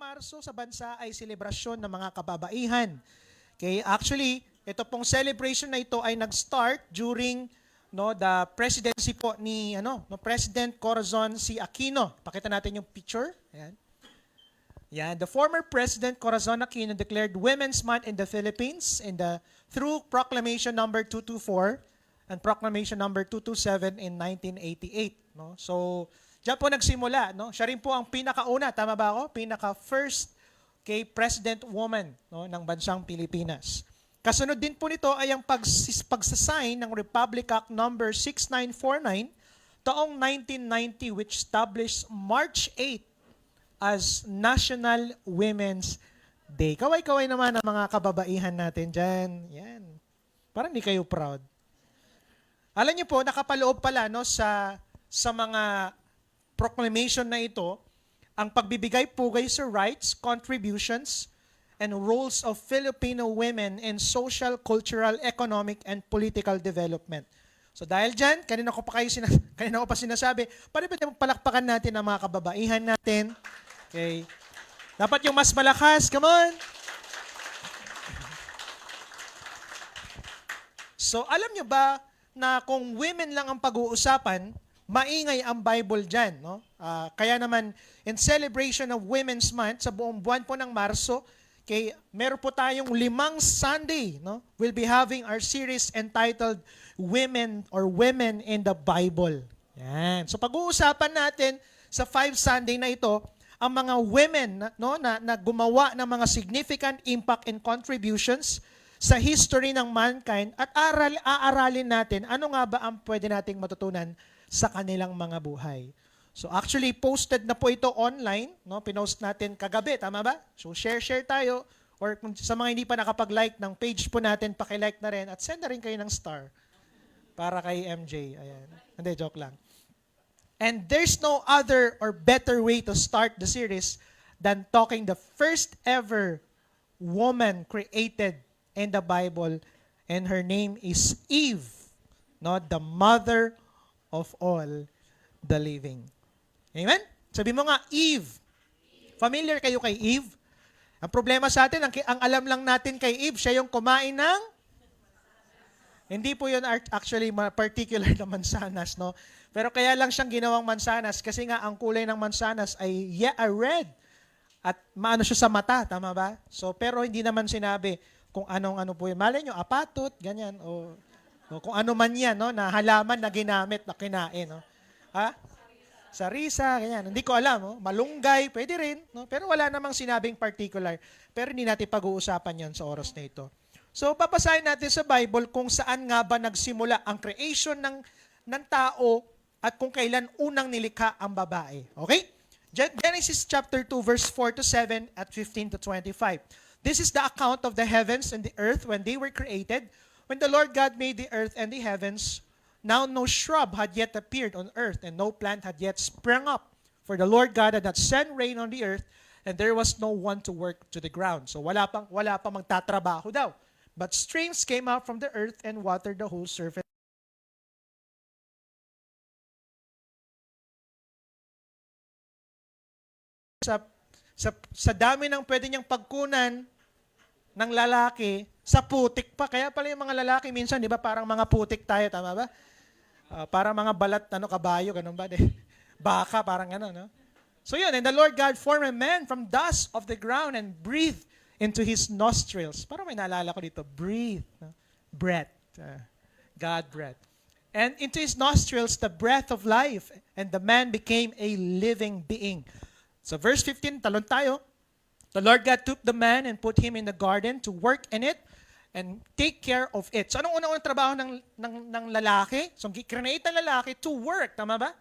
Marso sa bansa ay selebrasyon ng mga kababaihan. Okay, actually, ito pong celebration na ito ay nag-start during the presidency po ni no President Corazon C. Aquino. Pakita natin yung picture. Ayan. Yan, the former President Corazon Aquino declared Women's Month in the Philippines through Proclamation number 224 and Proclamation number 227 in 1988, no? So, diyan po nagsimula, no? Siya rin po ang pinakauna, tama ba ako? Pinaka-first president woman, no, ng bansang Pilipinas. Kasunod din po nito ay ang pagsasign ng Republic Act number 6949 taong 1990 which established March 8 as National Women's Day. Kaway-kaway naman ang mga kababaihan natin dyan. Yan. Parang hindi kayo proud. Alam niyo po, nakapaloob pala sa mga proclamation na ito, ang pagbibigay pugay sa rights, contributions, and roles of Filipino women in social, cultural, economic, and political development. So dahil dyan, kanina ko pa sinasabi, pwede ba palakpakan natin ang mga kababaihan natin? Okay. Dapat yung mas malakas. Come on! So alam nyo ba na kung women lang ang pag-uusapan, maingay ang Bible dyan. No? Kaya naman, in celebration of Women's Month, sa buong buwan po ng Marso, meron po tayong 5 Sunday. No? We'll be having our series entitled Women in the Bible. Yan. So pag-uusapan natin sa 5 Sunday na ito, ang mga women na gumawa ng mga significant impact and contributions sa history ng mankind at aaralin natin ano nga ba ang pwede nating matutunan sa kanilang mga buhay. So actually, posted na po ito online. No? Pinost natin kagabi, tama ba? So share tayo. Or kung sa mga hindi pa nakapag-like ng page po natin, paki-like na rin at send na rin kayo ng star para kay MJ. Ayan. Hindi, joke lang. And there's no other or better way to start the series than talking the first ever woman created in the Bible, and her name is Eve, not the mother of all the living. Amen? Sabi mo nga, Eve. Familiar kayo kay Eve? Ang problema sa atin, ang alam lang natin kay Eve, siya yung kumain ng hindi po yun actually particular na mansanas, no? Pero kaya lang siyang ginawang mansanas kasi nga ang kulay ng mansanas ay red at maano siya sa mata, tama ba? So, pero hindi naman sinabi kung ano po yun. Malay nyo, apatot, ganyan, o kung ano man yan, no, na halaman na ginamit, na kinain. No? Ha? Sarisa, ganyan. Hindi ko alam. No? Malunggay, pwede rin. No? Pero wala namang sinabing particular. Pero hindi natin pag-uusapan yan sa oras na ito. So, papasahin natin sa Bible kung saan nga ba nagsimula ang creation ng tao at kung kailan unang nilikha ang babae. Okay? Genesis chapter 2, verse 4 to 7 at 15 to 25. This is the account of the heavens and the earth when they were created. When the Lord God made the earth and the heavens, now no shrub had yet appeared on earth, and no plant had yet sprung up. For the Lord God had not sent rain on the earth, and there was no one to work to the ground. So wala pang magtatrabaho daw. But streams came out from the earth and watered the whole surface. Sa dami ng pwede niyang pagkunan ng lalaki, sa putik pa. Kaya pala yung mga lalaki minsan, di ba, parang mga putik tayo, tama ba? Para mga balat, kabayo, ganun ba? Baka, parang gano'n, no? So yun, and the Lord God formed a man from dust of the ground and breathed into his nostrils. Parang may naalala ko dito, breathe. No? Breath. God breath. And into his nostrils, the breath of life. And the man became a living being. So verse 15, talon tayo. The Lord God took the man and put him in the garden to work in it and take care of it. So anong unang trabaho ng lalaki? So create ng lalaki to work, tama ba?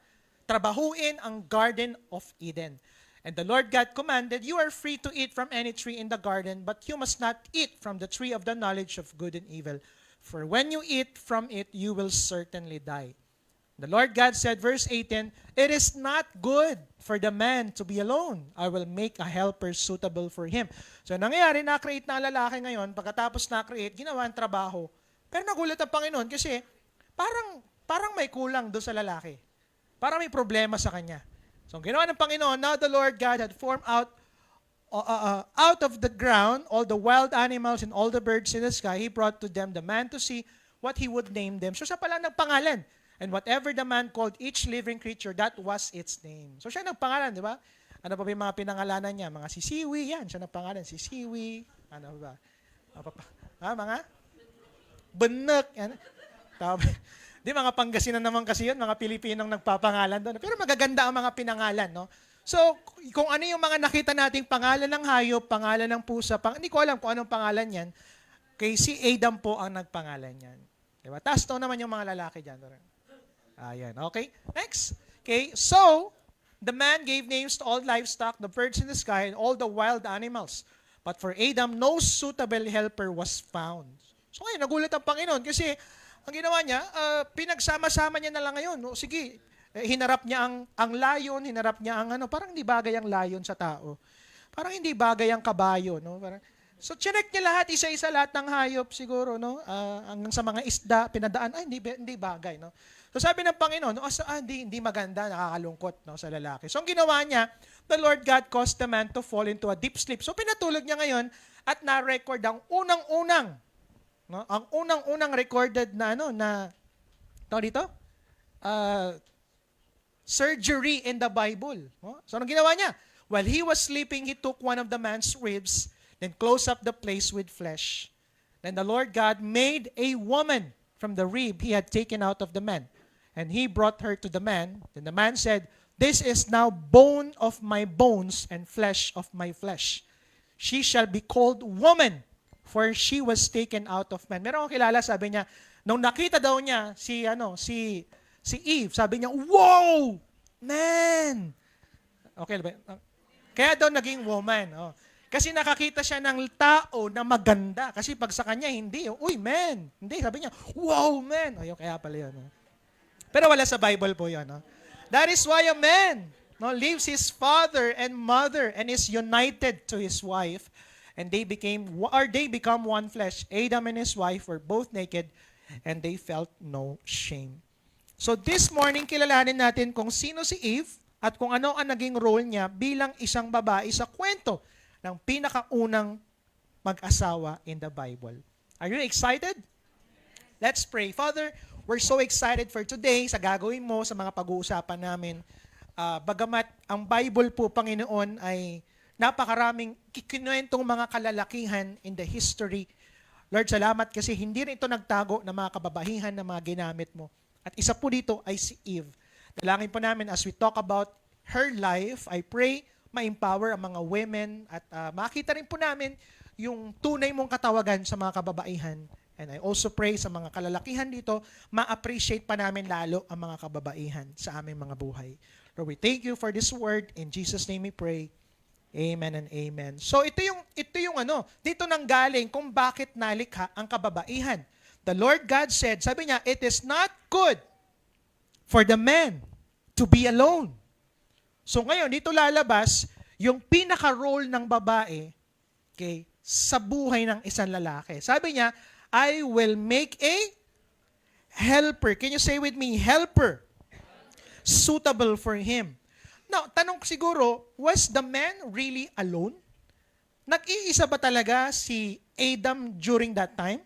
Trabahuin ang Garden of Eden. And the Lord God commanded, you are free to eat from any tree in the garden, but you must not eat from the tree of the knowledge of good and evil. For when you eat from it, you will certainly die. The Lord God said, verse 18, it is not good for the man to be alone. I will make a helper suitable for him. So nangyayari, na-create na ang lalaki ngayon, pagkatapos na-create, ginawa ang trabaho. Pero nagulat ang Panginoon kasi parang may kulang doon sa lalaki. Parang may problema sa kanya. So ang ginawa ng Panginoon, now the Lord God had formed out out of the ground, all the wild animals and all the birds in the sky, he brought to them the man to see what he would name them. So siya pala nagpangalan. And whatever the man called each living creature, that was its name. So siya nagpangalan, di ba? Ano pa ba yung mga pinangalanan niya? Mga sisiwi, yan. Siya nagpangalan, sisiwi. Ano ba? Mga benek. Yan. Di, mga Pangasinan naman kasi yun, mga Pilipinong nagpapangalan doon. Pero magaganda ang mga pinangalan, no? So, kung ano yung mga nakita nating pangalan ng hayop, pangalan ng pusa, hindi ko alam kung anong pangalan yan, kay si Adam po ang nagpangalan yan. Diba? Taas to naman yung mga lalaki dyan. Ayan, okay? Next. Okay, so, the man gave names to all livestock, the birds in the sky, and all the wild animals. But for Adam, no suitable helper was found. So ngayon, nagulat ang Panginoon kasi ang ginawa niya, pinagsama-sama niya na lang ngayon. No? Sige, hinarap niya ang lion, hinarap niya ang parang hindi bagay ang lion sa tao. Parang hindi bagay ang kabayo. No? So, chinek niya lahat, isa-isa lahat ng hayop siguro. No? Hanggang sa mga isda, pinadaan, hindi bagay. No? So sabi ng Panginoon, hindi maganda, nakakalungkot no, sa lalaki. So ang ginawa niya, the Lord God caused the man to fall into a deep sleep. So pinatulog niya ngayon at na-record ang unang-unang, no, ang unang-unang recorded na dito? Surgery in the Bible. No? So anong ginawa niya? While he was sleeping, he took one of the man's ribs, then closed up the place with flesh. Then the Lord God made a woman from the rib he had taken out of the man. And he brought her to the man. Then the man said, "This is now bone of my bones and flesh of my flesh. She shall be called woman, for she was taken out of man." Meron akong kilala, sabi niya, nung nakita daw niya si Eve, sabi niya, "Wow! Man!" Okay ba? Kaya daw naging woman. Oh. Kasi nakakita siya ng tao na maganda. Kasi pag sa kanya, hindi. Uy, man! Hindi, sabi niya, "Wow, man!" Ayun, kaya pala yun. Oh. Pero wala sa Bible po yun. No? That is why a man leaves his father and mother and is united to his wife, and they become one flesh. Adam and his wife were both naked, and they felt no shame. So this morning, kilalanin natin kung sino si Eve at kung ano ang naging role niya bilang isang babae sa kwento ng pinakaunang mag-asawa in the Bible. Are you excited? Let's pray. Father, we're so excited for today sa gagawin mo sa mga pag-uusapan namin. Bagamat ang Bible po, Panginoon, ay napakaraming kikinuwentong mga kalalakihan in the history. Lord, salamat kasi hindi rin ito nagtago ng mga kababaihan na mga ginamit mo. At isa po dito ay si Eve. Dalangin po namin as we talk about her life, I pray ma-empower ang mga women at makita rin po namin yung tunay mong katawagan sa mga kababaihan. And I also pray sa mga kalalakihan dito, ma-appreciate pa namin lalo ang mga kababaihan sa aming mga buhay. Lord, we thank you for this word. In Jesus' name we pray. Amen and amen. So ito yung dito nang galing kung bakit nalikha ang kababaihan. The Lord God said, sabi niya, "It is not good for the man to be alone." So ngayon, dito lalabas yung pinaka-role ng babae sa buhay ng isang lalaki. Sabi niya, "I will make a helper." Can you say with me, helper? Suitable for him. Now, tanong siguro, was the man really alone? Nag-iisa ba talaga si Adam during that time?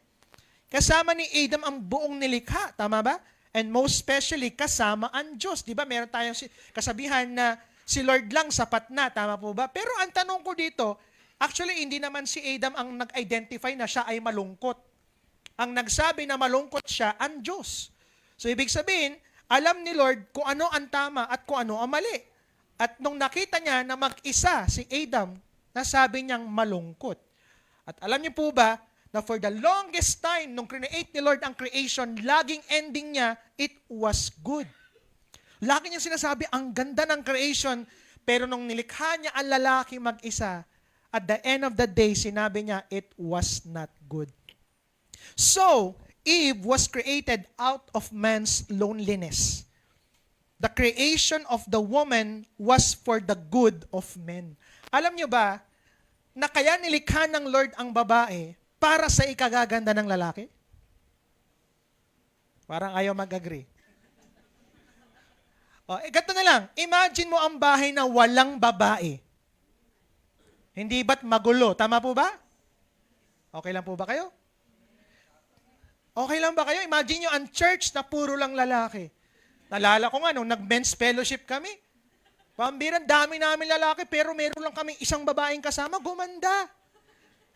Kasama ni Adam ang buong nilikha, tama ba? And most especially, kasama ang Diyos. Di ba, meron tayong kasabihan na si Lord lang sapat na, tama po ba? Pero ang tanong ko dito, actually, hindi naman si Adam ang nag-identify na siya ay malungkot. Ang nagsabi na malungkot siya, ang Diyos. So, ibig sabihin, alam ni Lord kung ano ang tama at kung ano ang mali. At nung nakita niya na mag-isa si Adam, nasabi niyang malungkot. At alam niyo po ba, na for the longest time, nung create ni Lord ang creation, laging ending niya, it was good. Lagi niya sinasabi, ang ganda ng creation, pero nung nilikha niya ang lalaki mag-isa, at the end of the day, sinabi niya, it was not good. So, Eve was created out of man's loneliness. The creation of the woman was for the good of men. Alam niyo ba, na kaya nilikha ng Lord ang babae para sa ikagaganda ng lalaki? Parang ayaw mag-agree. Ganito na lang, imagine mo ang bahay na walang babae. Hindi ba't magulo? Tama po ba? Okay lang po ba kayo? Okay lang ba kayo? Imagine nyo ang church na puro lang lalaki. Nalala ko nga, nung nag-men's fellowship kami, pambirang dami namin lalaki, pero meron lang kaming isang babaeng kasama, gumanda.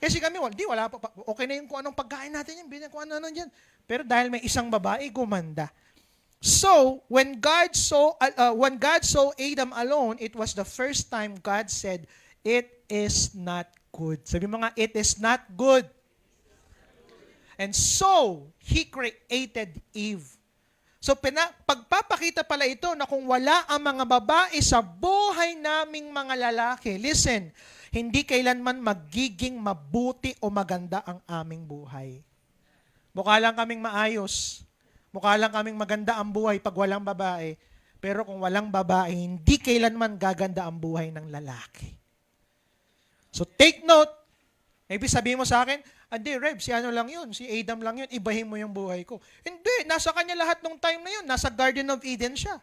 Kasi kami, wala pa, okay na yung kung anong pagkain natin yan, bilang kung ano yan. Pero dahil may isang babae, gumanda. So, when God saw Adam alone, it was the first time God said, it is not good. Sabi mo nga, it is not good. And so, He created Eve. So, pagpapakita pala ito na kung wala ang mga babae sa buhay naming mga lalaki, listen, hindi kailanman magiging mabuti o maganda ang aming buhay. Mukha lang kaming maayos. Mukha lang kaming maganda ang buhay pag walang babae. Pero kung walang babae, hindi kailanman gaganda ang buhay ng lalaki. So take note. Maybe sabihin mo sa akin, hindi, Reb, si ano lang yun, si Adam lang yun, ibahin mo yung buhay ko. Hindi, nasa kanya lahat nung time na yun. Nasa Garden of Eden siya.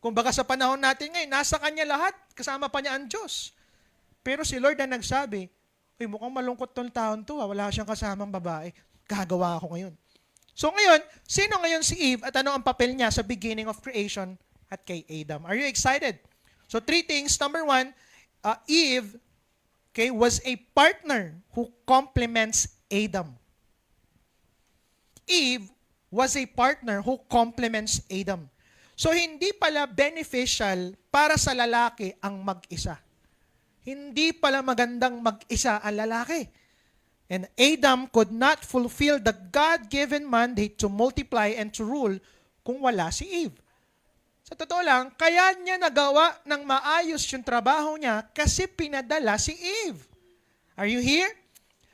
Kung baka sa panahon natin ngayon, nasa kanya lahat, kasama pa niya ang Diyos. Pero si Lord na nagsabi, uy, mukhang malungkot tong taon to, wala siyang kasamang babae. Gagawa ako ngayon. So ngayon, sino ngayon si Eve at ano ang papel niya sa beginning of creation at kay Adam? Are you excited? So 3 things. Number 1, Eve was a partner who complements Adam. Eve was a partner who complements Adam. So hindi pala beneficial para sa lalaki ang mag-isa. Hindi pala magandang mag-isa ang lalaki. And Adam could not fulfill the God-given mandate to multiply and to rule kung wala si Eve. Sa totoo lang, kaya niya nagawa ng maayos yung trabaho niya kasi pinadala si Eve. Are you here?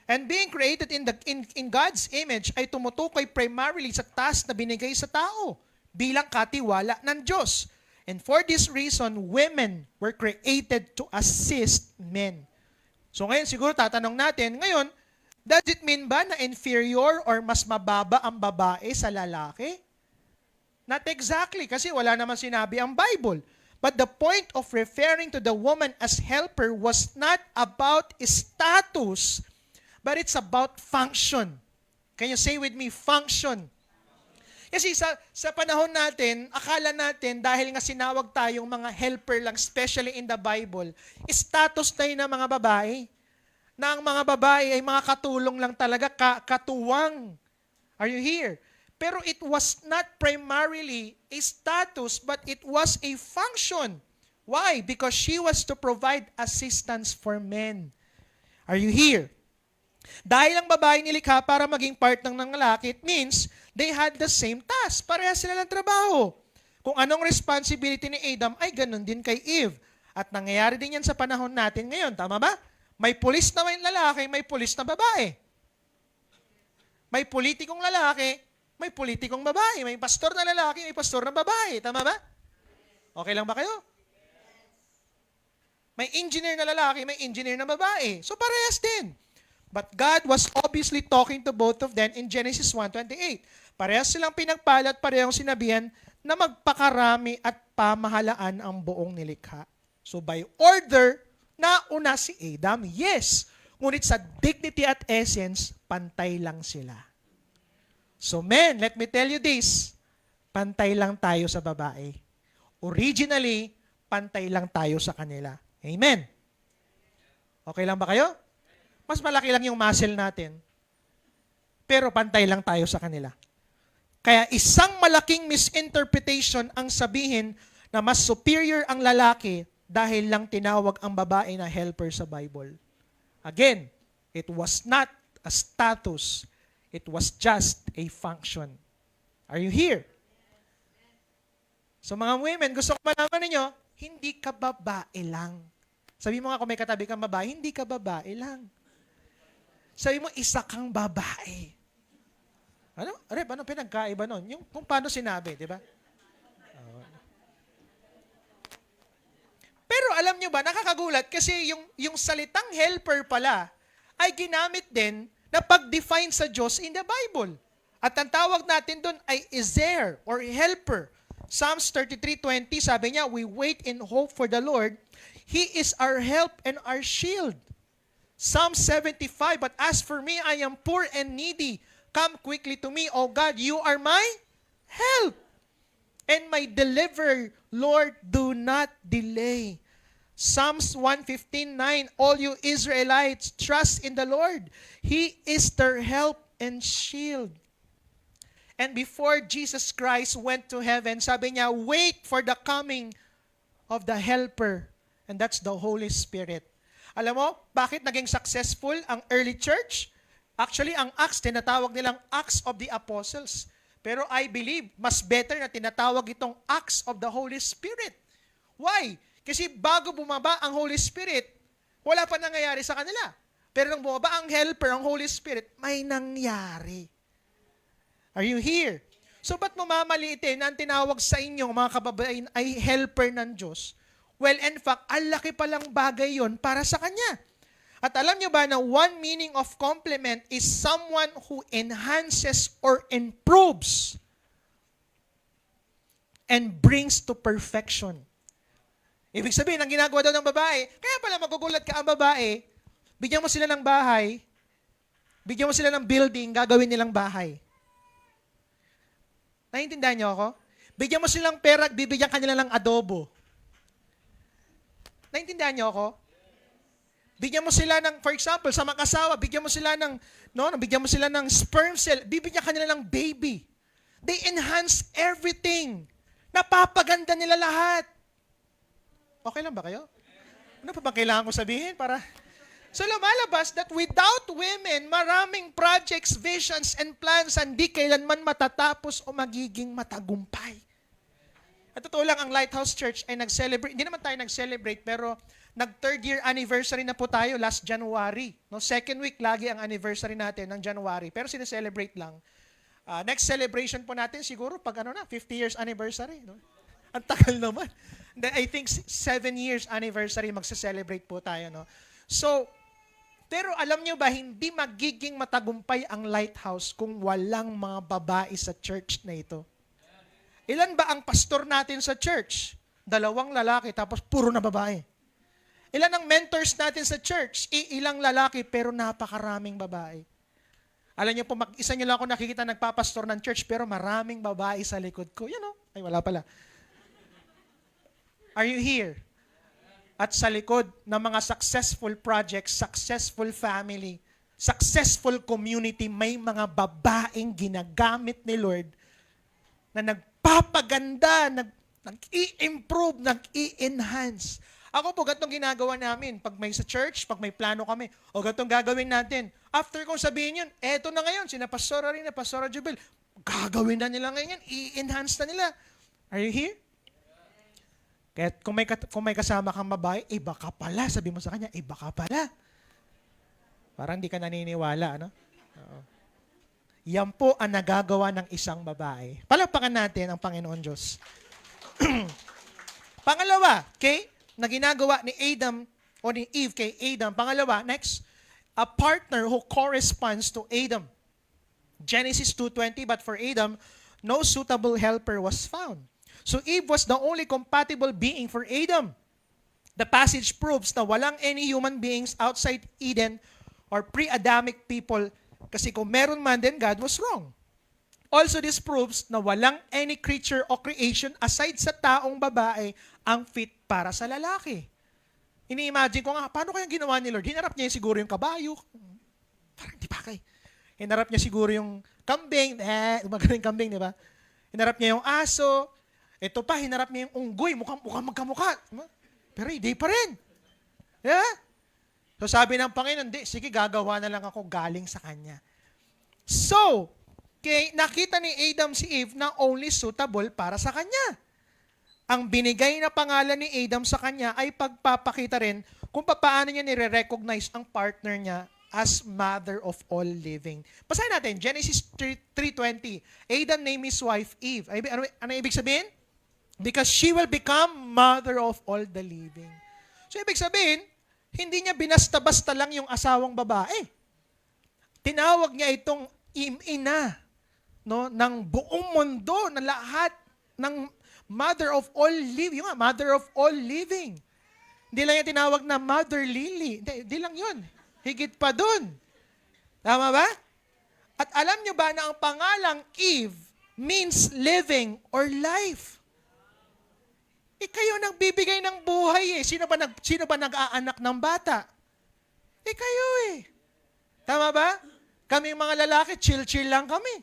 And being created in God's image ay tumutukoy primarily sa task na binigay sa tao bilang katiwala ng Diyos. And for this reason, women were created to assist men. So ngayon siguro tatanong natin, ngayon, does it mean ba na inferior or mas mababa ang babae sa lalaki? Not exactly, kasi wala naman sinabi ang Bible. But the point of referring to the woman as helper was not about status, but it's about function. Can you say with me, function? Kasi sa panahon natin, akala natin, dahil nga sinawag tayong mga helper lang, especially in the Bible, status tayo ng mga babae. Na ang mga babae ay mga katulong lang talaga, katuwang. Are you here? Pero it was not primarily a status, but it was a function. Why? Because she was to provide assistance for men. Are you here? Dahil ang babae nilikha para maging part ng lalaki, it means they had the same task. Parehas sila ng trabaho. Kung anong responsibility ni Adam ay ganun din kay Eve. At nangyayari din yan sa panahon natin ngayon. Tama ba? May pulis na may lalaki, may pulis na babae. May politikong lalaki, may politikong babae. May pastor na lalaki, may pastor na babae. Tama ba? Okay lang ba kayo? May engineer na lalaki, may engineer na babae. So parehas din. But God was obviously talking to both of them in Genesis 1:28. Parehas silang pinagpala at parehong sinabihan na magpakarami at pamahalaan ang buong nilikha. So by order, nauna si Adam, yes. Ngunit sa dignity at essence, pantay lang sila. So men, let me tell you this. Pantay lang tayo sa babae. Originally, pantay lang tayo sa kanila. Amen. Okay lang ba kayo? Mas malaki lang yung muscle natin. Pero pantay lang tayo sa kanila. Kaya isang malaking misinterpretation ang sabihin na mas superior ang lalaki dahil lang tinawag ang babae na helper sa Bible. Again, it was not a status. It was just a function. Are you here? So mga women, gusto ko malaman ninyo, hindi ka babae lang. Sabi mo nga kung may katabi kang babae, hindi ka babae lang. Sabi mo, isa kang babae. Ano? Rep, ano pinagkaiba nun? Yung kung paano sinabi, di ba? Pero alam nyo ba, nakakagulat kasi yung salitang helper pala ay ginamit din na pag-define sa Diyos in the Bible. At ang tawag natin doon ay Ezer or helper. Psalms 33:20, sabi niya, we wait in hope for the Lord. He is our help and our shield. Psalm 75, but as for me, I am poor and needy. Come quickly to me, O God, you are my help and my deliverer. Lord, do not delay. Psalms 115:9, all you Israelites, trust in the Lord. He is their help and shield. And before Jesus Christ went to heaven, sabi niya, wait for the coming of the helper. And that's the Holy Spirit. Alam mo, bakit naging successful ang early church? Actually, ang Acts, tinatawag nilang Acts of the Apostles. Pero I believe, mas better na tinatawag itong Acts of the Holy Spirit. Why? Kasi bago bumaba ang Holy Spirit, wala pa nangyayari sa kanila. Pero nung bumaba ang helper, ang Holy Spirit, may nangyari. Are you here? So ba't mo mamaliitin na ang tinawag sa inyo, mga kababayan, ay helper ng Diyos? Well, in fact, ang laki palang bagay yon para sa Kanya. At alam nyo ba na one meaning of complement is someone who enhances or improves and brings to perfection. Ibig sabihin, ang ginagawa daw ng babae, kaya pala magugulat ka ang babae, bigyan mo sila ng bahay, bigyan mo sila ng building, gagawin nilang bahay. Naiintindihan niyo ako? Bigyan mo silang pera, bibigyan ka nila ng adobo. Naiintindihan niyo ako? Bigyan mo sila ng, for example, sa mag-asawa, bigyan mo sila ng, bigyan mo sila ng sperm cell, bibigyan ka nila ng baby. They enhance everything. Napapaganda nila lahat. Okay lang ba kayo? Ano pa bang kailangan ko sabihin para... So lumalabas that without women, maraming projects, visions, and plans hindi kailanman matatapos o magiging matagumpay. At totoo lang, ang Lighthouse Church ay nag-celebrate, hindi naman tayo nag-celebrate, pero nag-third year anniversary na po tayo last January. No, second week lagi ang anniversary natin ng January, pero sineselebrate lang. Next celebration po natin siguro pag 50 years anniversary. No? Ang tagal naman. I think 7 years anniversary magse-celebrate po tayo. No? So, pero alam niyo ba, hindi magiging matagumpay ang Lighthouse kung walang mga babae sa church na ito. Ilan ba ang pastor natin sa church? 2 lalaki, tapos puro na babae. Ilan ang mentors natin sa church? Ilang lalaki, pero napakaraming babae. Alam niyo po, mag-isa niyo lang ako nakikita nagpapastor ng church, pero maraming babae sa likod ko. Yan o. Ay, wala pala. Are you here? At sa likod ng mga successful projects, successful family, successful community, may mga babaeng ginagamit ni Lord na nagpapaganda, nag-i-improve, nag-i-enhance. Ako po, ganitong ginagawa namin. Pag may sa church, pag may plano kami, o ganitong gagawin natin. After kong sabihin yun, eto na ngayon, sina Pastora Rina, Pastora Jubel, gagawin na nila ngayon, i-enhance na nila. Are you here? Kaya kung may kasama kang babae, baka pala. Sabi mo sa kanya, baka pala. Parang hindi ka naniniwala, ano? Oo. Yan po ang nagagawa ng isang babae. Palakpakan natin ang Panginoon Diyos. Pangalawa, okay? Na ginagawa ni Adam o ni Eve kay Adam. Pangalawa, next, a partner who corresponds to Adam. Genesis 2:20, but for Adam, no suitable helper was found. So Eve was the only compatible being for Adam. The passage proves na walang any human beings outside Eden or pre-Adamic people kasi kung meron man din, God was wrong. Also, this proves na walang any creature o creation aside sa taong babae ang fit para sa lalaki. Ini-imagine ko nga, paano kayang ginawa ni Lord? Hinarap niya siguro yung kabayo. Parang di pa kay. Hinarap niya siguro yung kambing. Magaling kambing, di ba? Hinarap niya yung aso. Ito pa, hinarap niya yung unggoy. Mukhang magkamukha. Pero hindi pa rin. Yeah? So sabi ng Panginoon, sige, gagawa na lang ako galing sa Kanya. So, okay, nakita ni Adam si Eve na only suitable para sa kanya. Ang binigay na pangalan ni Adam sa kanya ay pagpapakita rin kung paano niya nire-recognize ang partner niya as mother of all living. Basahin natin, Genesis 3:20. Adam named his wife Eve. Ano ibig sabihin? Because she will become mother of all the living. So ibig sabihin, hindi niya binasta-basta lang yung asawang babae. Tinawag niya itong ina, no, ng buong mundo, na lahat ng mother of all living, mother of all living. Hindi lang yung tinawag na Mother Lily. Hindi lang yun. Higit pa dun. Tama ba? At alam nyo ba na ang pangalang Eve means living or life? Kayo nagbibigay ng buhay eh. Sino ba nag-aanak ng bata? Kayo eh. Tama ba? Kaming mga lalaki, chill-chill lang kami.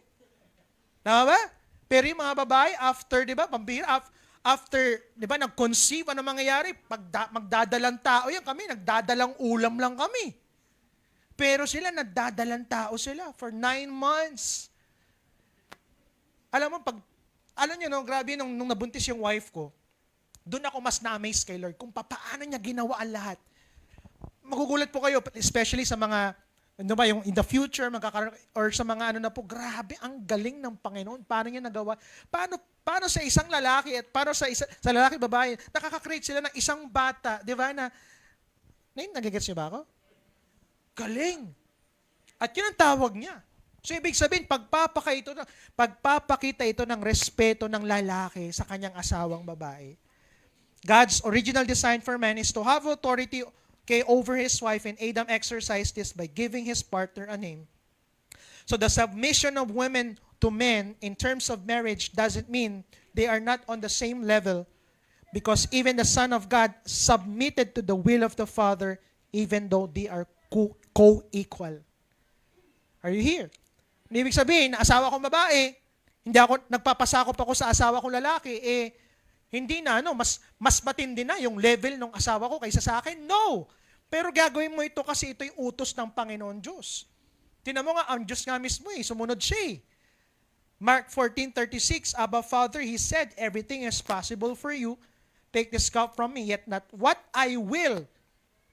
Tama ba? Pero yung mga babae, after, di ba, after, di ba, nag-conceive, ano mangyayari? Magdadalang tao yan. Kami, nagdadalang ulam lang kami. Pero sila, nagdadalang tao sila for 9 months. Alam mo, alam nyo, no, grabe, nung nabuntis yung wife ko, doon ako mas na-amaze kay Lord kung paano niya ginawa ang lahat. Magugulat po kayo, especially sa mga, ano ba, yung in the future, or sa mga ano na po, grabe, ang galing ng Panginoon. Paano niya nagawa? Paano sa isang lalaki at paano sa lalaki babae, nakaka-create sila ng isang bata, di ba, nagigets niyo ba ako? Galing. At yun ang tawag niya. So, ibig sabihin, pagpapakita ito ng respeto ng lalaki sa kanyang asawang babae. God's original design for man is to have authority over his wife, and Adam exercised this by giving his partner a name. So the submission of women to men in terms of marriage doesn't mean they are not on the same level, because even the Son of God submitted to the will of the Father even though they are co-equal. Are you here? Ibig sabihin, asawa kong babae, nagpapasakop ako sa asawa kong lalaki, hindi na, mas matindi na yung level ng asawa ko kaysa sa akin? No! Pero gagawin mo ito kasi ito'y utos ng Panginoon Diyos. Tingnan mo nga, ang Diyos nga mismo sumunod siya. Mark 14:36, Abba Father, He said, everything is possible for you. Take this cup from me, yet not what I will,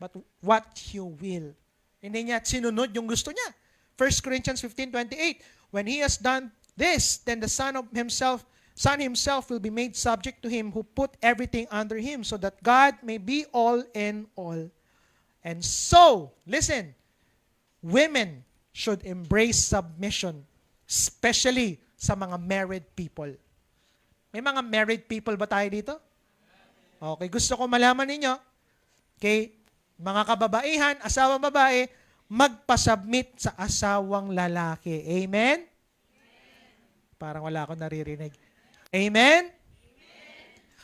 but what you will. Hindi niya sinunod yung gusto niya. 1 Corinthians 15:28, when He has done this, then the Son himself will be made subject to Him who put everything under Him, so that God may be all in all. And so, listen, women should embrace submission, especially sa mga married people. May mga married people ba tayo dito? Okay, gusto ko malaman ninyo, okay, mga kababaihan, asawang babae, magpasubmit sa asawang lalaki. Amen? Parang wala akong naririnig. Amen?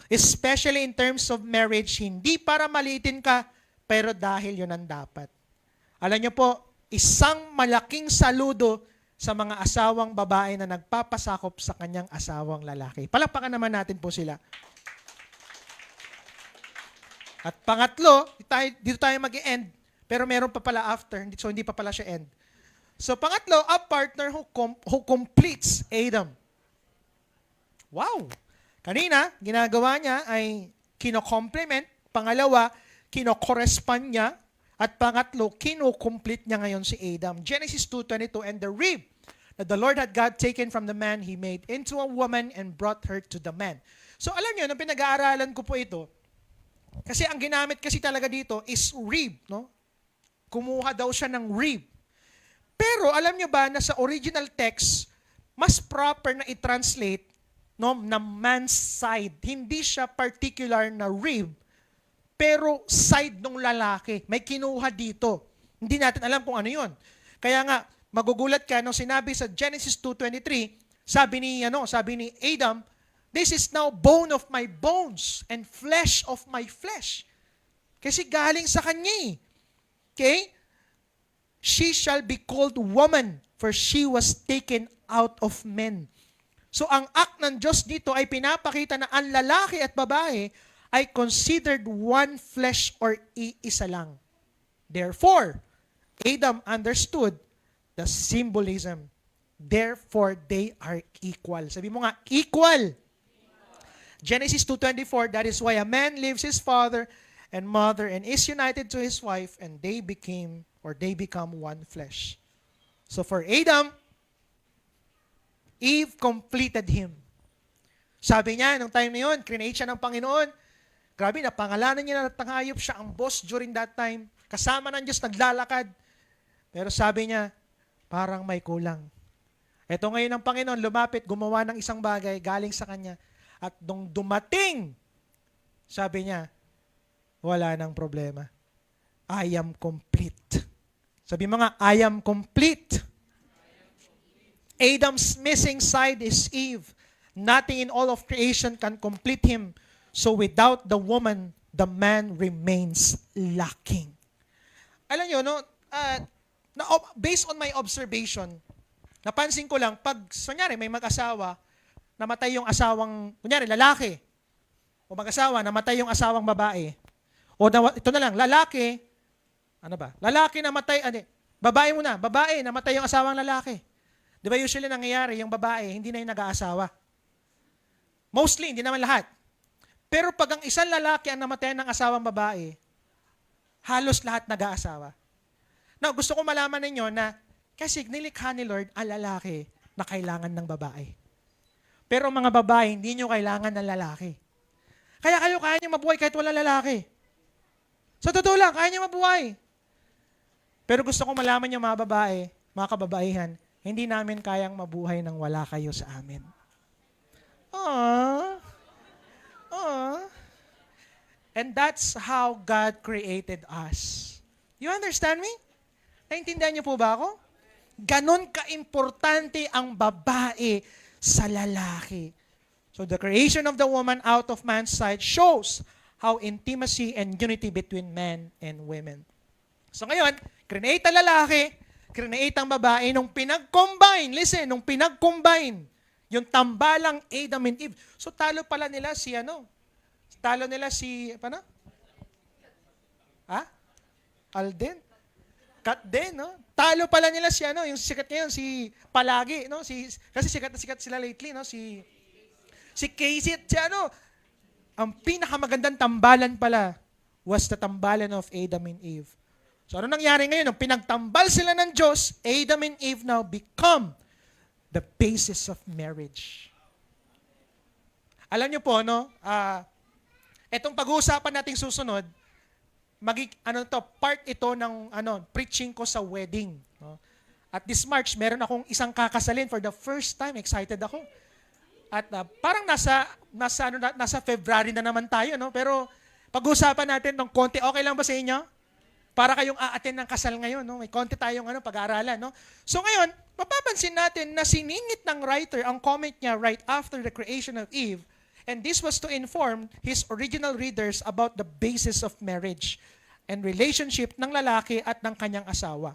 Especially in terms of marriage, hindi para maliitin ka, pero dahil yun ang dapat. Alam niyo po, isang malaking saludo sa mga asawang babae na nagpapasakop sa kanyang asawang lalaki. Palakpakan naman natin po sila. At pangatlo, dito tayo mag-end, pero meron pa pala after, so hindi pa pala siya end. So pangatlo, a partner who completes Adam. Wow! Kanina, ginagawa niya ay kino-complement. Pangalawa, kino-correspond niya. At pangatlo, kino-complete niya ngayon si Adam. Genesis 2:22, and the rib that the Lord had God taken from the man, He made into a woman and brought her to the man. So alam niyo, nung pinag-aaralan ko po ito, kasi ang ginamit kasi talaga dito is rib, no? Kumuha daw siya ng rib. Pero alam niyo ba na sa original text, mas proper na i-translate, no, na man's side. Hindi siya particular na rib, pero side ng lalaki. May kinuha dito. Hindi natin alam kung ano yun. Kaya nga, magugulat ka nung sinabi sa Genesis 2:23, sabi ni Adam, this is now bone of my bones and flesh of my flesh. Kasi galing sa kanya. Okay? She shall be called woman, for she was taken out of men. So ang act ng Diyos dito ay pinapakita na ang lalaki at babae ay considered one flesh or iisa lang. Therefore, Adam understood the symbolism. Therefore, they are equal. Sabi mo nga, equal. Genesis 2:24, that is why a man leaves his father and mother and is united to his wife, and they become one flesh. So for Adam, Eve completed him. Sabi niya, nung time na yun, create siya ng Panginoon. Grabe, napangalanan niya na hayop siya ang boss during that time. Kasama ng Diyos, naglalakad. Pero sabi niya, parang may kulang. Ito ngayon ng Panginoon, lumapit, gumawa ng isang bagay, galing sa Kanya. At nung dumating, sabi niya, wala nang problema. I am complete. Sabi mo nga, I am complete. Adam's missing side is Eve. Nothing in all of creation can complete him. So without the woman, the man remains lacking. Alam nyo, no? Based on my observation, napansin ko lang, pag, kunyari, may mag-asawa, namatay yung asawang, kunyari, lalaki, o mag-asawa, namatay yung asawang babae, o ito na lang, lalaki, ano ba? Lalaki namatay, babae muna, babae, namatay yung asawang lalaki. Di ba usually nangyayari, yung babae, hindi na yung nag-aasawa. Mostly, hindi naman lahat. Pero pag ang isang lalaki ang namatay ng asawang babae, halos lahat nag-aasawa. Now, gusto ko malaman ninyo na kasi nilikha ni Lord ang lalaki na kailangan ng babae. Pero mga babae, hindi nyo kailangan ng lalaki. Kaya kayo kaya nyo mabuhay kahit wala lalaki. Sa totoo lang, kaya nyo mabuhay. Pero gusto ko malaman nyo mga babae, mga kababaihan, hindi namin kayang mabuhay nang wala kayo sa amin. Aww. Aww. And that's how God created us. You understand me? Naintindihan niyo po ba ako? Ganon ka-importante ang babae sa lalaki. So the creation of the woman out of man's side shows how intimacy and unity between men and women. So ngayon, create ang lalaki, create ang babae nung pinag-combine. Listen, nung pinag-combine, yung tambalang Adam and Eve. So talo pala nila si Talo nila si, Alden? Kat din, no? Talo pala nila si yung sikat ngayon, si Palagi, no? Kasi sikat na sikat sila lately, no? Si Casey at ang pinakamagandang tambalan pala was the tambalan of Adam and Eve. So ano nangyari ngayon? Nung pinagtambal sila ng Diyos, Adam and Eve now become the basis of marriage. Alam niyo po, no? Etong pag-uusapan nating susunod, part ito ng preaching ko sa wedding. No? At this March, meron akong isang kakasalin for the first time. Excited ako. At parang nasa February na naman tayo, no? Pero pag-uusapan natin ng konti. Okay lang ba sa inyo? Para kayong a-attend ng kasal ngayon, no? May konti tayong pag-aaralan, no? So ngayon, mapapansin natin na siningit ng writer ang comment niya right after the creation of Eve. And this was to inform his original readers about the basis of marriage and relationship ng lalaki at ng kanyang asawa.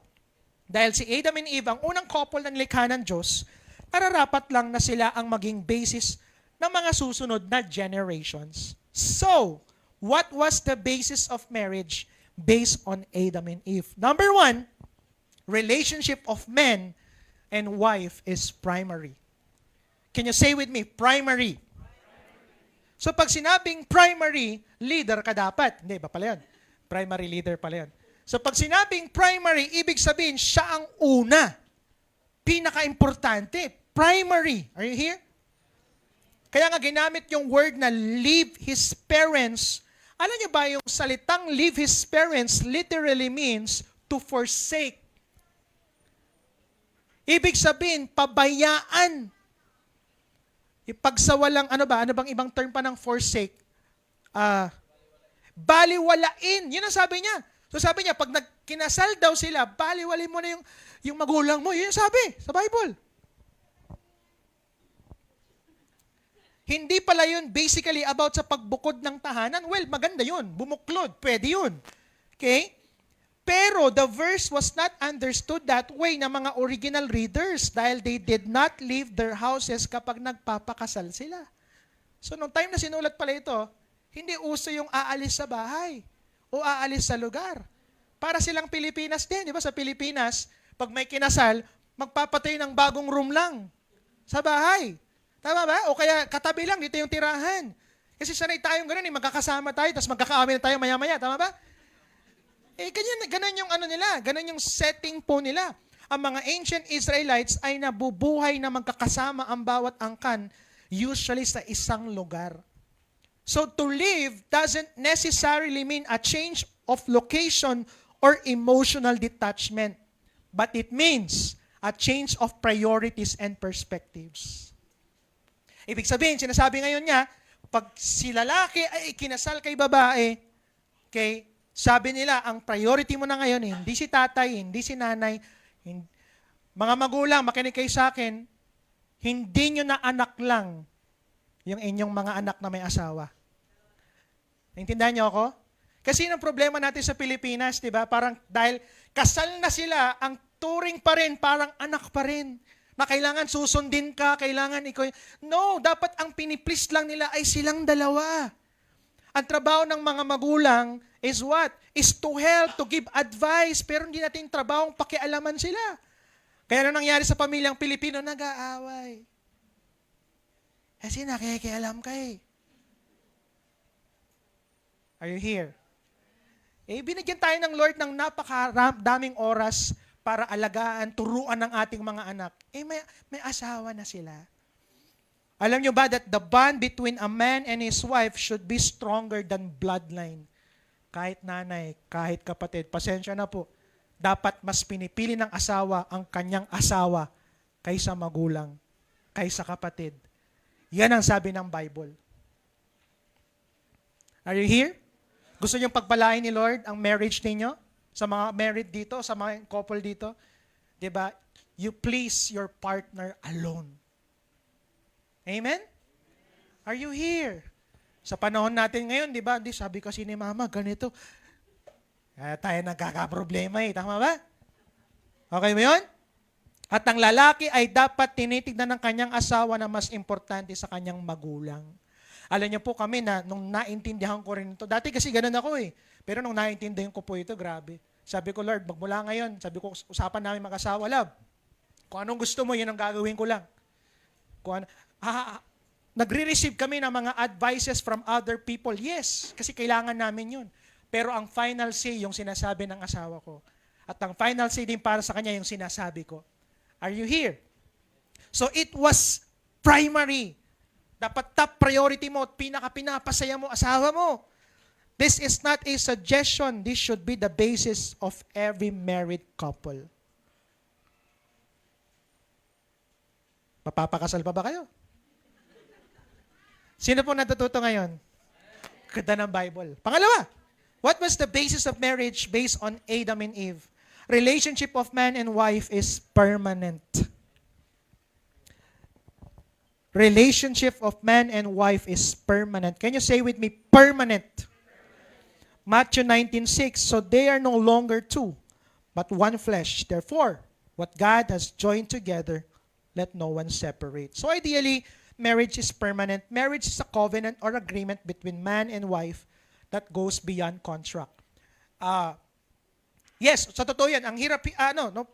Dahil si Adam and Eve, ang unang couple na nilikha ng Diyos, nararapat lang na sila ang maging basis ng mga susunod na generations. So, what was the basis of marriage based on Adam and Eve? Number 1, relationship of man and wife is primary. Can you say with me, primary? So pag sinabing primary, leader ka dapat. Hindi, ba pala yun? Primary leader pala yun. So pag sinabing primary, ibig sabihin, siya ang una. Pinaka-importante. Primary. Are you here? Kaya nga ginamit yung word na leave his parents. Alam niyo ba yung salitang leave his parents literally means to forsake. Ibig sabihin, pabayaan. Ipagsawalang, ano bang ibang term pa ng forsake? Baliwalain. Yun ang sabi niya. So sabi niya, pag kinasal daw sila, baliwalain mo na yung magulang mo. Yun yung sabi sa Bible. Hindi pala yun basically about sa pagbukod ng tahanan. Well, maganda yun. Bumuklod. Pwede yun. Okay? Pero the verse was not understood that way ng mga original readers dahil they did not leave their houses kapag nagpapakasal sila. So nung time na sinulat pala ito, hindi uso yung aalis sa bahay o aalis sa lugar. Para silang Pilipinas din. Di ba sa Pilipinas, pag may kinasal, magpapatay ng bagong room lang sa bahay. Tama ba? O kaya katabi lang, dito yung tirahan. Kasi sanay tayong ganun, magkakasama tayo, tapos magkakaamin tayo maya-maya. Tama ba? Ganun yung nila, ganun yung setting po nila. Ang mga ancient Israelites ay nabubuhay na magkakasama ang bawat angkan, usually sa isang lugar. So to live doesn't necessarily mean a change of location or emotional detachment, but it means a change of priorities and perspectives. Ibig sabihin, sinasabi ngayon niya, pag si lalaki ay kinasal kay babae, Okay? Sabi nila, ang priority mo na ngayon, hindi si tatay, hindi si nanay, mga magulang, makinig kayo sa akin, hindi nyo na anak lang yung inyong mga anak na may asawa. Naintindihan niyo ako? Kasi yung problema natin sa Pilipinas, di ba? Parang dahil kasal na sila, ang turing pa rin, parang anak pa rin. Na kailangan susundin ka, kailangan ikaw. No, dapat ang piniplease lang nila ay silang dalawa. Ang trabaho ng mga magulang is what? Is to help, to give advice. Pero hindi natin trabahong pakialaman sila. Kaya ano nangyari sa pamilyang Pilipino? Nag-aaway. Kasi nakikialam ka eh. Are you here? Binigyan tayo ng Lord ng napakadaming oras para alagaan, turuan ng ating mga anak. May asawa na sila. Alam nyo ba that the bond between a man and his wife should be stronger than bloodline? Kahit nanay, kahit kapatid, pasensya na po. Dapat mas pinipili ng asawa ang kanyang asawa kaysa magulang, kaysa kapatid. Yan ang sabi ng Bible. Are you here? Gusto niyong pagpalain ni Lord ang marriage ninyo? Sa mga married dito, sa mga couple dito? Diba? You please your partner alone. Amen? Are you here? Sa panahon natin ngayon, di ba? Sabi kasi ni Mama, ganito. Tayo nagkakaproblema eh. Tama ba? Okay ba yun? At ang lalaki ay dapat tinitignan ng kanyang asawa na mas importante sa kanyang magulang. Alam niyo po kami na nung naintindihan ko rin ito, dati kasi ganun ako eh. Pero nung naintindihan ko po ito, grabe. Sabi ko, Lord, magmula ngayon, sabi ko, usapan namin mag-asawa, love. Kung anong gusto mo, yun ang gagawin ko lang. Kung ano, nagre-receive kami ng mga advices from other people. Yes, kasi kailangan namin yun. Pero ang final say, yung sinasabi ng asawa ko. At ang final say din para sa kanya, yung sinasabi ko. Are you here? So it was primary. Dapat top priority mo at pinaka-pinapasaya mo asawa mo. This is not a suggestion. This should be the basis of every married couple. Mapapakasal pa ba kayo? Sino po natututo ngayon? Ganda ng Bible. Pangalawa, what was the basis of marriage based on Adam and Eve? Relationship of man and wife is permanent. Relationship of man and wife is permanent. Can you say with me, permanent? Matthew 19:6, so they are no longer two, but one flesh. Therefore, what God has joined together, let no one separate. So ideally, marriage is permanent. Marriage is a covenant or agreement between man and wife that goes beyond contract. Yes, sa totoo yan, ang hirap,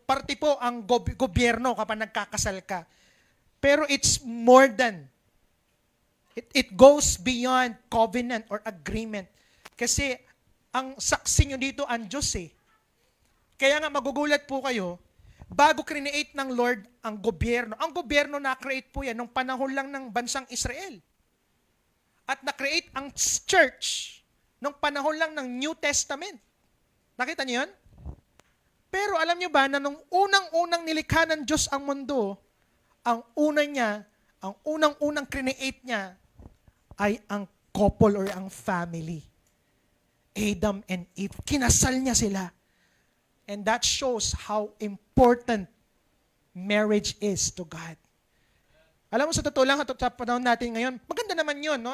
parte po ang gobyerno kapag nagkakasal ka. Pero it's more than. It goes beyond covenant or agreement. Kasi ang saksi nyo dito ang Diyos eh. Kaya nga magugulat po kayo, bago create ng Lord ang gobyerno na-create po yan nung panahon lang ng bansang Israel. At na-create ang church nung panahon lang ng New Testament. Nakita niyo yan? Pero alam niyo ba na nung unang-unang nilikha ng Diyos ang mundo, ang unang-unang create niya ay ang couple or ang family. Adam and Eve. Kinasal niya sila. And that shows how important marriage is to God. Alam mo, sa totoo lang, sa panahon natin ngayon, maganda naman yun, no?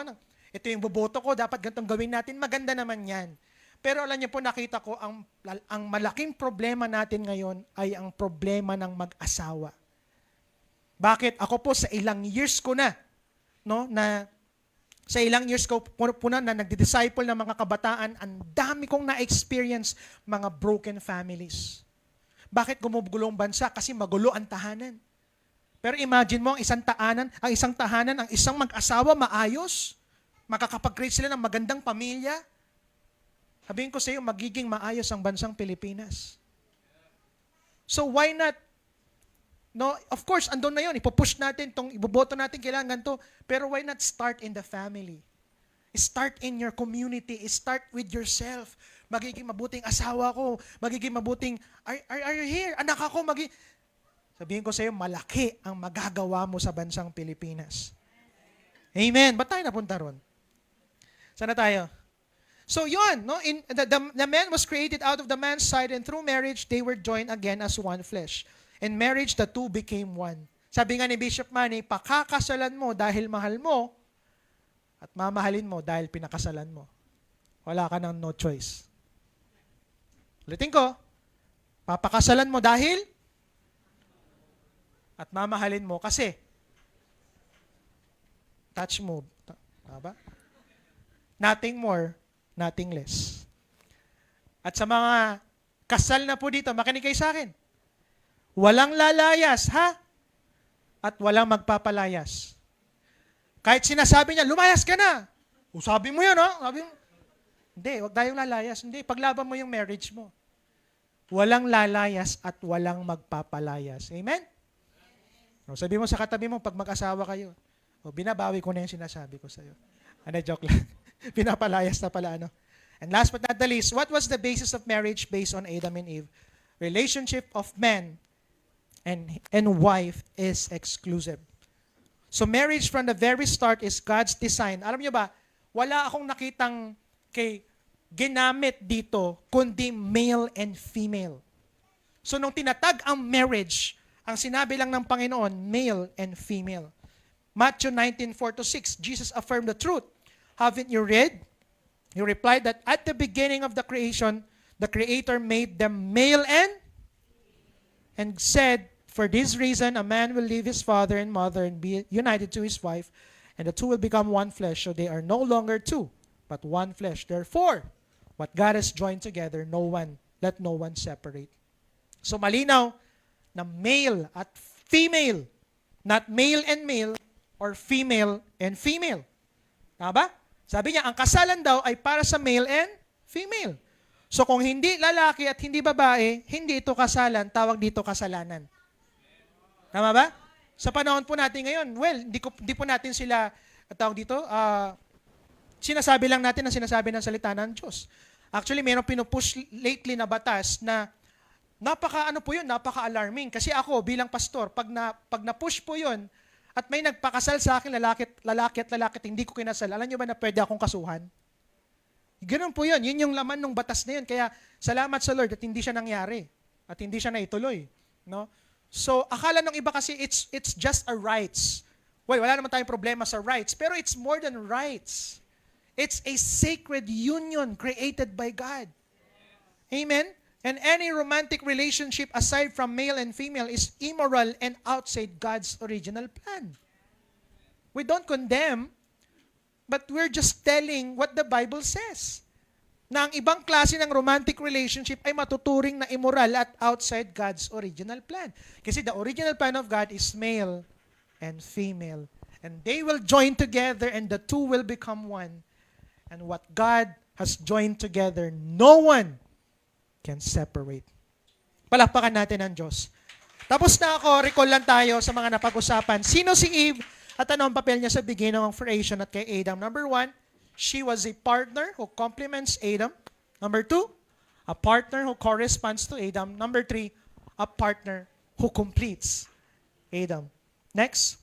Ito yung boboto ko, dapat ganitong gawin natin, maganda naman yan. Pero alam niyo po, nakita ko, ang malaking problema natin ngayon ay ang problema ng mag-asawa. Bakit? Ako po sa ilang years ko na, sa ilang years ko po na nagdi-disciple ng mga kabataan, ang dami kong na-experience mga broken families. Bakit gumugulong bansa? Kasi magulo ang tahanan. Pero imagine mo, ang isang tahanan, ang isang mag-asawa, maayos, makakapag-create sila ng magandang pamilya. Sabihin ko sa iyo, magiging maayos ang bansang Pilipinas. So why not? No, of course, andun na yun. Ipupush natin, iboboto natin, kailangan ganito. Pero why not start in the family? Start in your community. Start with yourself. Magiging mabuting asawa ko. Magiging mabuting, are you here? Anak ako, sabihin ko sa iyo, malaki ang magagawa mo sa bansang Pilipinas. Amen. Ba't tayo napunta ron? Sana tayo? So yun, no? The man was created out of the man's side, and through marriage, they were joined again as one flesh. In marriage, the two became one. Sabi nga ni Bishop Manny, pakakasalan mo dahil mahal mo, at mamahalin mo dahil pinakasalan mo. Wala ka nang no choice. Ulitin ko, papakasalan mo dahil at mamahalin mo kasi touch move. Tama ba? Nothing more, nothing less. At sa mga kasal na po dito, makinig kayo sa akin. Walang lalayas, ha? At walang magpapalayas. Kahit sinasabi niya, lumayas ka na. O sabi mo yun, ha? Sabi mo, hindi, wag tayong lalayas. Hindi, paglaban mo yung marriage mo. Walang lalayas at walang magpapalayas. Amen? O, sabi mo sa katabi mo, pag mag-asawa kayo, o, binabawi ko na yung sinasabi ko sa'yo. Ano, joke lang. Pinapalayas na pala, ano? And last but not the least, what was the basis of marriage based on Adam and Eve? Relationship of man and wife is exclusive. So marriage from the very start is God's design. Alam niyo ba, wala akong nakitang ginamit dito kundi male and female. So nung tinatag ang marriage, ang sinabi lang ng Panginoon, male and female. Matthew 19:4-6, Jesus affirmed the truth. Haven't you read? He replied that at the beginning of the creation, the Creator made them male and said, for this reason, a man will leave his father and mother and be united to his wife, and the two will become one flesh. So they are no longer two, but one flesh. Therefore, what God has joined together, let no one separate. So malinaw na male at female, not male and male or female and female. Tama ba? Sabi niya, ang kasalan daw ay para sa male and female. So kung hindi lalaki at hindi babae, hindi ito kasalan, tawag dito kasalanan. Tama ba? Sa panahon po natin ngayon, well, hindi po natin sila, tawag dito, sinasabi lang natin ang sinasabi ng salita ng Diyos. Actually, mayroong pinupush lately na batas na napaka-alarming. Kasi ako, bilang pastor, pag na-push po yun, at may nagpakasal sa akin, lalaki at hindi ko kinasal, alam nyo ba na pwede akong kasuhan? Ganun po yun. Yun yung laman ng batas na yun. Kaya salamat sa Lord at hindi siya nangyari. At hindi siya naituloy. No? So, akala ng iba kasi it's just a rights. Well, wala naman tayong problema sa rights. Pero it's more than rights. It's a sacred union created by God. Amen? And any romantic relationship aside from male and female is immoral and outside God's original plan. We don't condemn, but we're just telling what the Bible says. Na ang ibang klase ng romantic relationship ay matuturing na immoral at outside God's original plan. Kasi the original plan of God is male and female. And they will join together and the two will become one. And what God has joined together, no one can separate. Palakpakan natin ang Diyos. Tapos na ako, recall lang tayo sa mga napag-usapan. Sino si Eve at ano ang papel niya sa beginning of creation at kay Adam? Number 1, she was a partner who complements Adam. Number 2, a partner who corresponds to Adam. Number 3, a partner who completes Adam. Next.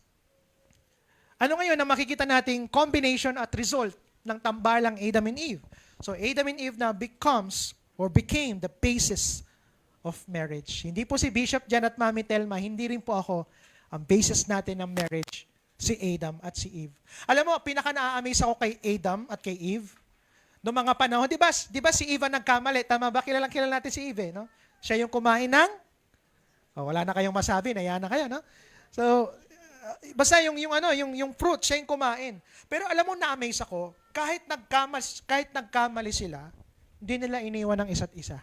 Ano ngayon ang makikita nating combination at result ng tambalang Adam and Eve? So Adam and Eve now became the basis of marriage. Hindi po si Bishop Jan at Mami Telma, hindi rin po ako ang basis natin ng marriage, si Adam at si Eve. Alam mo, pinaka-na-amaze ako kay Adam at kay Eve. Noong mga panahon, di ba si Eve ang nagkamali? Tama ba? Kilala natin si Eve, no? Siya yung kumain ng, wala na kayong masabi, naya na kayo, no? So, basta yung fruit, siya yung kumain. Pero alam mo, na-amaze ako, kahit nagkamali sila, hindi nila iniwan ng isa't isa.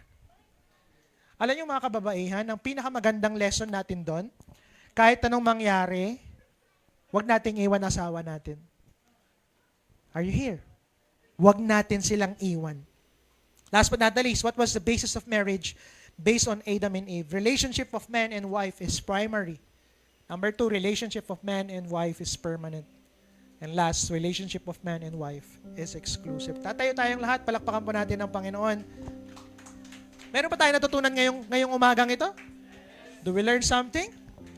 Alam niyo mga kababaihan, ang pinakamagandang lesson natin doon, kahit anong mangyari, huwag nating iwan asawa natin. Are you here? Huwag natin silang iwan. Last but not the least, what was the basis of marriage based on Adam and Eve? Relationship of man and wife is primary. Number 2, relationship of man and wife is permanent. And last, relationship of man and wife is exclusive. Tatayo tayong lahat, palakpakan po natin ang Panginoon. Meron pa tayo natutunan ngayong umagang ito? Do we learn something?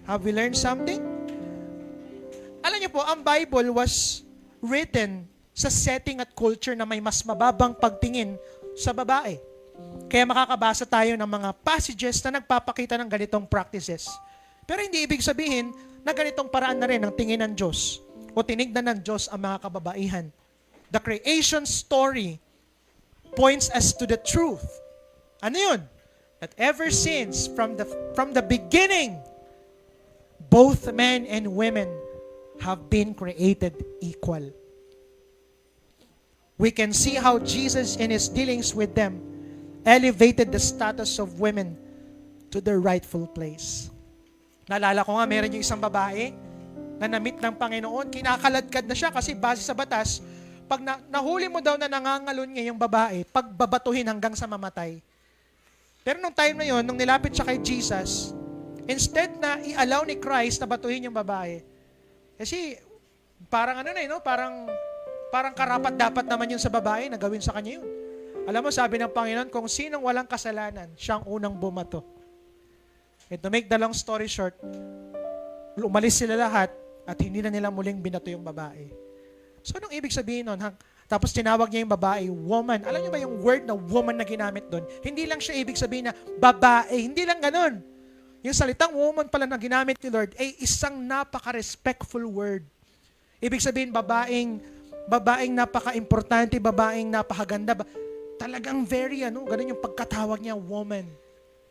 Have we learned something? Alam niyo po, ang Bible was written sa setting at culture na may mas mababang pagtingin sa babae. Kaya makakabasa tayo ng mga passages na nagpapakita ng ganitong practices. Pero hindi ibig sabihin na ganitong paraan na rin ang tingin ng Diyos o tinignan ng Diyos ang mga kababaihan. The creation story points us to the truth. Ano yun? That ever since, from the beginning, both men and women have been created equal. We can see how Jesus in His dealings with them elevated the status of women to their rightful place. Naalala ko nga, meron yung isang babae na na-meet ng Panginoon, kinakaladkad na siya kasi base sa batas, pag nahuli mo daw na nangangalon niya yung babae, pagbabatuhin hanggang sa mamatay. Pero nung time na yon, nung nilapit siya kay Jesus, instead na i-allow ni Christ na batuhin yung babae, kasi parang ano na no? Parang karapat dapat naman yun sa babae na gawin sa kanya yun. Alam mo, sabi ng Panginoon, kung sinong walang kasalanan, siyang unang bumato. And to make the long story short, umalis sila lahat at hindi na nila muling binato yung babae. So, anong ibig sabihin nun? Tapos tinawag niya yung babae, woman. Alam niyo ba yung word na woman na ginamit doon? Hindi lang siya ibig sabihin na babae. Hindi lang ganun. Yung salitang woman pala na ginamit ni Lord ay isang napaka-respectful word. Ibig sabihin, babaeng napaka-importante, babaeng napakaganda. Talagang very, ganun yung pagkatawag niya, woman.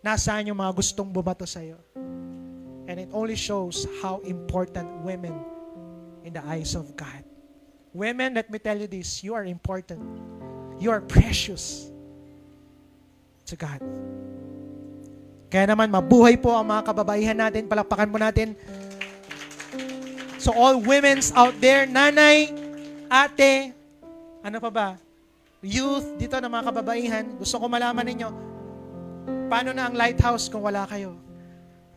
Nasaan yung mga gustong bumato sa'yo? And it only shows how important women in the eyes of God. Women, let me tell you this, you are important. You are precious to God. Kaya naman, mabuhay po ang mga kababaihan natin. Palakpakan mo natin. So all women's out there, nanay, ate, ano pa ba? Youth, dito na mga kababaihan, gusto ko malaman ninyo, paano na ang lighthouse kung wala kayo?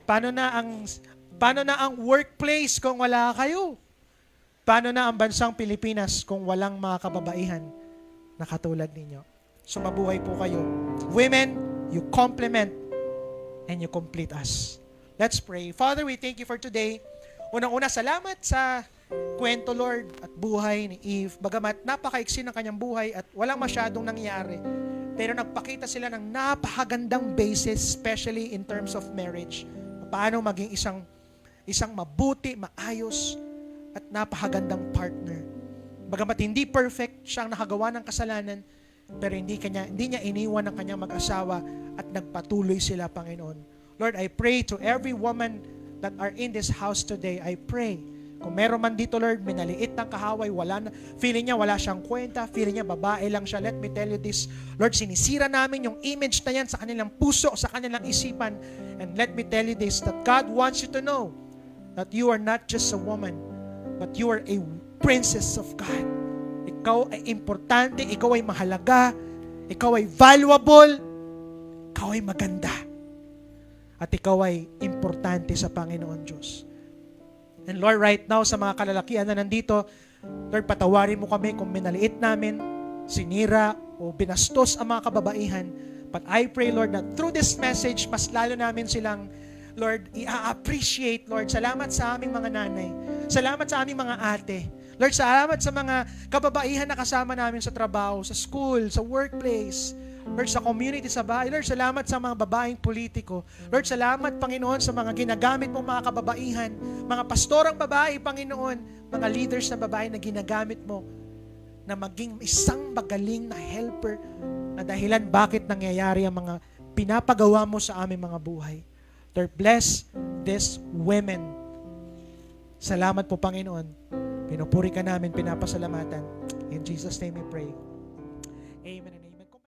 Paano na ang workplace kung wala kayo? Paano na ang bansang Pilipinas kung walang mga kababaihan na katulad ninyo? So mabuhay po kayo. Women, you complement and you complete us. Let's pray. Father, we thank you for today. Unang-una, salamat sa kwento, Lord, at buhay ni Eve. Bagamat napakaiksi ng kanyang buhay at walang masyadong nangyari, pero nagpakita sila ng napakagandang basis, especially in terms of marriage. Paano maging isang mabuti, maayos, at napakagandang partner. Bagamat hindi perfect, siyang nakagawa ng kasalanan, pero hindi niya iniwan ng kanyang mag-asawa at nagpatuloy sila, Panginoon. Lord, I pray to every woman that are in this house today, I pray, kung meron man dito, Lord, minaliit ng kahaway, feeling niya wala siyang kwenta, feeling niya babae lang siya. Let me tell you this, Lord, sinisira namin yung image na yan sa kanilang puso, sa kanilang isipan. And let me tell you this, that God wants you to know that you are not just a woman, but you are a princess of God. Ikaw ay importante, ikaw ay mahalaga, ikaw ay valuable, ikaw ay maganda, at ikaw ay importante sa Panginoon Diyos. And Lord, right now, sa mga kalalakihan na nandito, Lord, patawarin mo kami kung minaliit namin, sinira, o binastos ang mga kababaihan. But I pray, Lord, that through this message, mas lalo namin silang, Lord, i-appreciate, Lord. Salamat sa aming mga nanay. Salamat sa aming mga ate. Lord, salamat sa mga kababaihan na kasama namin sa trabaho, sa school, sa workplace, Lord, sa community, sa bahay. Lord, salamat sa mga babaeng politiko. Lord, salamat, Panginoon, sa mga ginagamit mong mga kababaihan, mga pastorang babae, Panginoon, mga leaders na babae na ginagamit mo na maging isang magaling na helper na dahilan bakit nangyayari ang mga pinapagawa mo sa aming mga buhay. Lord, bless these women. Salamat po, Panginoon. Pinupuri ka namin, pinapasalamatan. In Jesus' name we pray. Amen.